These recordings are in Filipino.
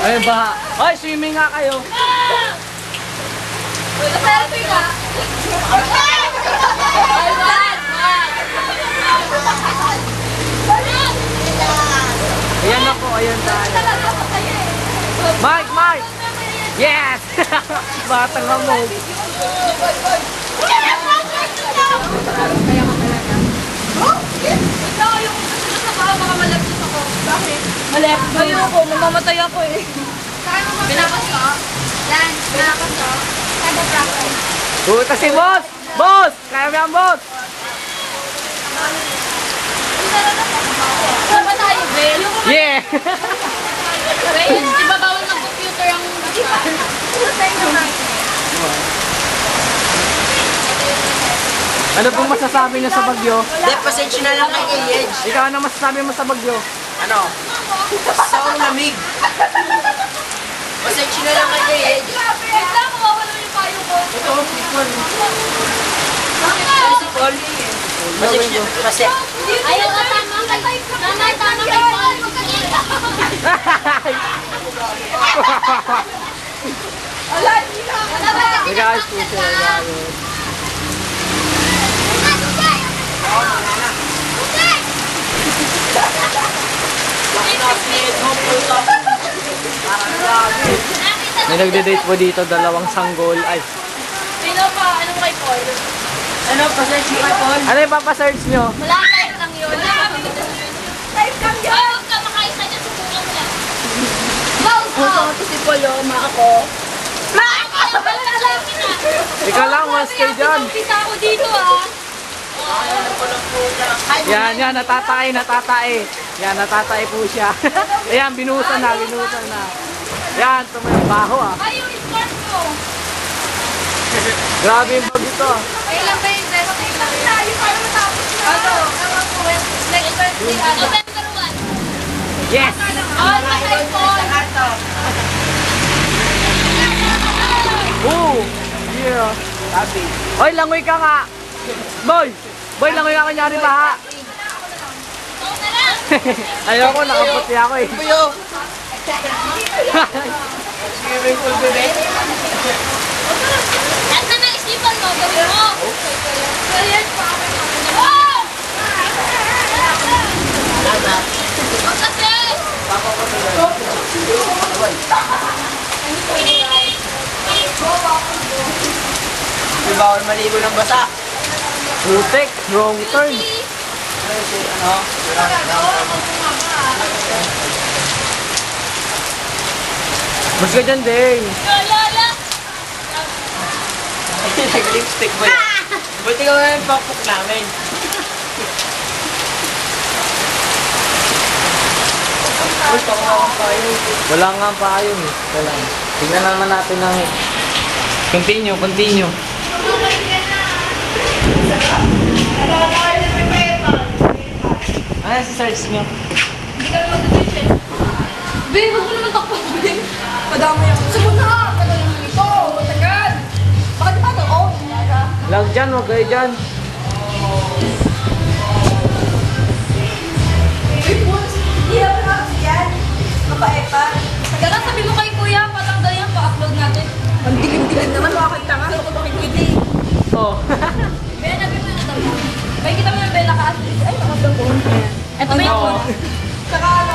Ay, baha. Ay, swimming nga kayo. Selfie ka. Ayan na po, ayan tayo. Mike, Mike! Yes! Batang mo. Ikaw yung baka malapit ako. Bakit? Malapit. Ayoko, mamamatay ako eh. Binakas ka? Yan, binakas ka. Kaya practice. Puta si boss! Boss! Kaya mo yan, boss! Saan ba tayo, Bel? Yeah! Bel, di ba bawal ng computer ang Ano pong masasabi niyo sa bagyo? Hindi, pasensya na lang kay Edge. Ikaw ano masasabi mo sa bagyo? Ano? Sa lamig. Pasensya na lang kay Edge. Wait lang, mawawala yung payo ko. Ito, people. Ano si Paul? Pasensya. Ayaw ka tama kay Paul. Hey guys, puso na May nagde-date po dito, dalawang sanggol. Ay, Sino pa? Anong kay Paul? Ano, pasensya kay Paul? ano yung papasearch nyo? Wala type lang yun. Type lang yun. Oh, huwag ka makaisa niya sa kulang mo lang. Mouse out! Si Paul, ma ako. Ma ako! Ikaw lang, mas kayo dyan. Kita ako dito ah. Yan, yan, natatay, natatay. Yan, natatay po siya. Ayan, binuhusan na, binuhusan na. Yan, tumayo baho ah. Ay, yung scarf ko. Grabe yung bag ito ah. Ay, lang ba yung best thing lang tayo para matapos na. Ano? Next birthday, November 1. Yes! All my iPhone. Oo! Yeah. Sabi. Oy, langoy ka nga! Boy! Boy, langoy ka kunyari ba ha? Ikaw na lang. Ayoko, nakaputi ako eh. Puyo. Swimming pool, bebe. Lahat na naisipan mo, gawin mo. Ayan pa ako. Wow! Huwag kasi. Di bawal maligo ng basa. Putek, wrong turn. Ano? Mas ka dyan din. Lola. Nag-lipstick mo yun. Buti ka nga yung pakpok namin. Uy, pakawang tayo. Wala nga pa ayun eh. Wala. Tingnan naman natin ng... Continue, continue. Ano si search nyo? Hindi kami mag-twitch eh. Babe, huwag mo naman takpan, babe. Madami ako. Sumunod na! Tagal naman ito. Tagal. Bakit ba ito? Oh, umaga. Lag dyan, wag kayo dyan. Babe, once. Hindi naman ako yan. Mabait pa. Tagal lang, sabi mo kay kuya, patanggal yan, pa-upload natin. Ang dilim-dilim naman, makakita nga. Ako bakit pwede. Oh. Ben, nabi mo yung damo. Bay, kita mo yung Ben naka-athlete. Ay, nakadamo. Ito ba yung phone? Saka ano?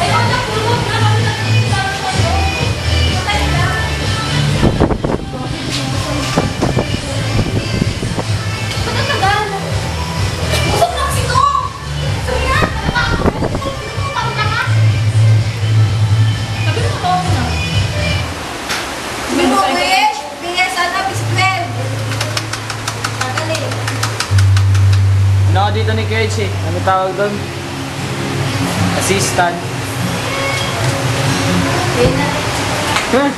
Ay, wala, pulot na kami natin. Patay na. Ba't ang tagal? Usap na kasi ito! Sabi na, nakakapit na. Sabi mo, tawag mo na. Sabi mo, wish, bigyan sana, biskwel. Magaling. Ano ako dito ni Kedge eh? Ano tawag doon? Assistant. Huh?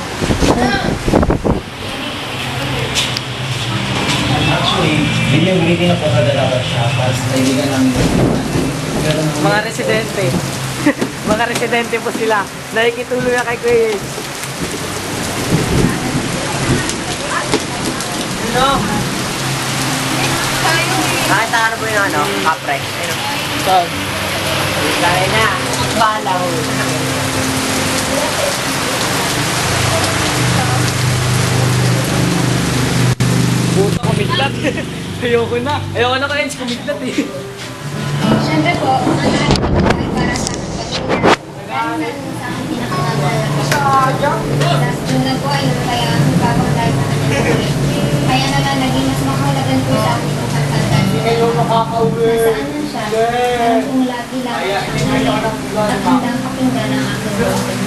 Actually, hindi na po kadalawa siya para sa kaibigan namin. Mga residente. Mga residente po sila. Nakikituloy na kay Kedge. Ano? Nakita ka na po yung ano? Kapre. Ayun. Saan? Kaya na. Ayoko na. Ayoko na kaya kumiglat eh. Siyempre po, ang ating ay para sa pamilya. Lalo na sa aking pinakamamahal. Tapos doon na po ay kaya nagpapagdahil sa kanya. Kaya naman naging mas makahalagan po sa akin yung pagkakataon. Nasaan na siya? Alam kong lagi lang at handang pakinggan ang aking boses.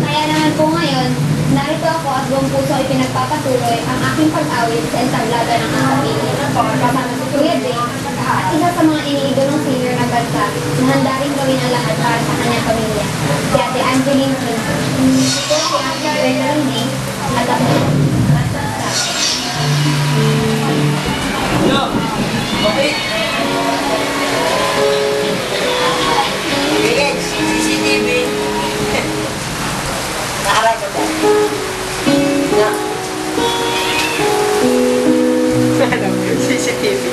Kaya naman po ngayon, narito ako at buong puso ay pinagpapatuloy ang aking pag-awit sa entablada ng aking pamilya. Kasama si Kuya Jay at isa sa mga iniidolong singer ng bansa na handa rin gawin ang lahat para sa kanyang pamilya. Si Ate Angeline Quinto. Ito si Ate Bertha Lee at ako. Yo! Okay. Bilis, CCTV. Nakaray ko dyan. Na. CCTV.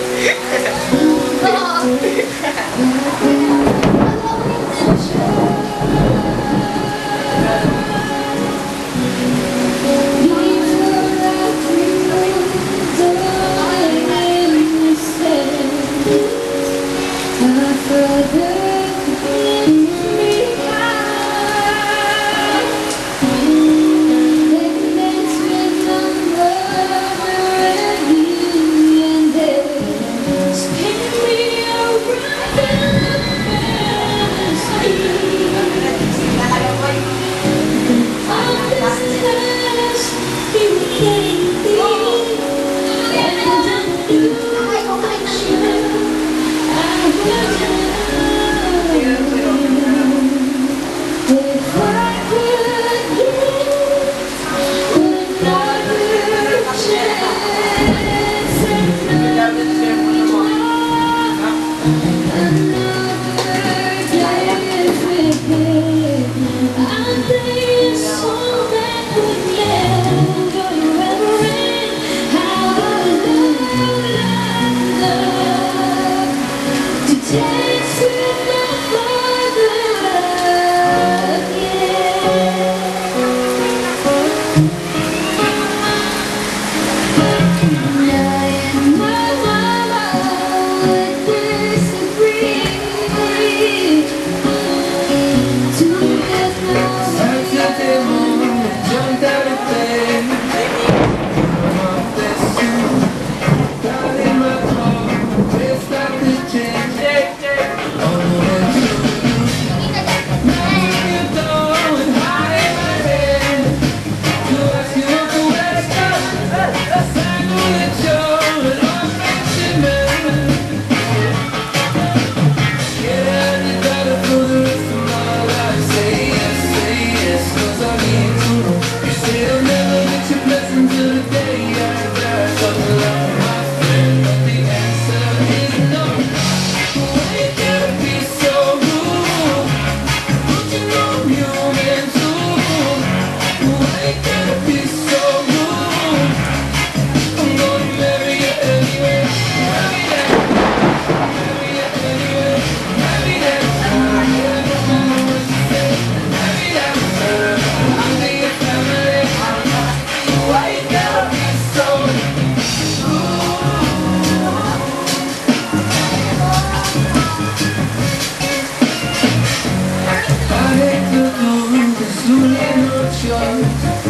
I hate to lose, losing no choice.